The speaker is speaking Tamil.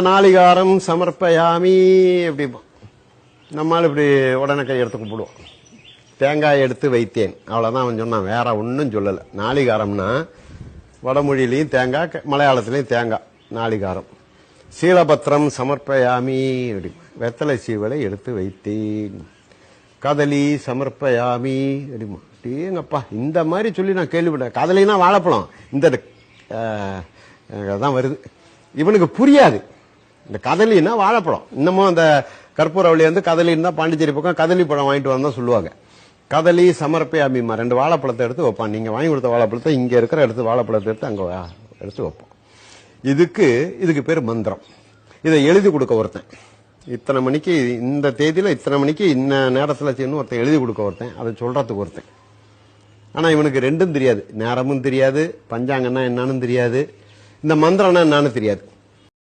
நாளிகாரம் சமர்ப்பயாமி அப்படிமா. நம்மால் இப்படி உடனே கை எடுத்து கும்பிடுவோம். தேங்காய் எடுத்து வைத்தேன், அவ்வளவுதான் அவன் சொன்னான், வேற ஒன்னும் சொல்லல. நாளிகாரம்னா வடமொழியிலையும் தேங்காய், மலையாளத்திலையும் தேங்காய் நாளிகாரம். சீலபத்திரம் சமர்ப்பயாமி அப்படி, வெத்தலை சீவலை எடுத்து வைத்தேன். கதலி சமர்ப்பயாமி அப்படிமா. டேங்கப்பா, இந்த மாதிரி சொல்லி நான் கேள்விப்பட்டேன். கதலினா வாழைப்பழம், இந்த தான் வருது. இவனுக்கு புரியாது. இந்த கதலின்னா வாழைப்பழம். இன்னமும் அந்த கற்பூரவள்ளி வந்து கதலின்னு தான் பாண்டிச்சேரி பக்கம் கதலி பழம் வாங்கிட்டு வந்தா சொல்லுவாங்க. கதலி சமர்ப்பயாமிமா, 2 வாழைப்பழத்தை எடுத்து வைப்பான். நீங்க வாங்கி கொடுத்த வாழைப்பழத்தை இங்க இருக்கிற எடுத்து வாழைப்பழத்தை எடுத்து அங்க எடுத்து வைப்போம். இதுக்கு பேர் மந்திரம். இதை எழுதி கொடுக்க ஒருத்தன், இத்தனை மணிக்கு இந்த தேதியில இத்தனை மணிக்கு இன்ன நேரத்தில் செய்யணும் ஒருத்தன் எழுதி கொடுக்க ஒருத்தன், அதை சொல்றதுக்கு ஒருத்தன். ஆனா இவனுக்கு ரெண்டும் தெரியாது, நேரமும் தெரியாது, பஞ்சாங்கன்னா என்னன்னு தெரியாது, இந்த மந்திரம்னா என்னன்னு தெரியாது.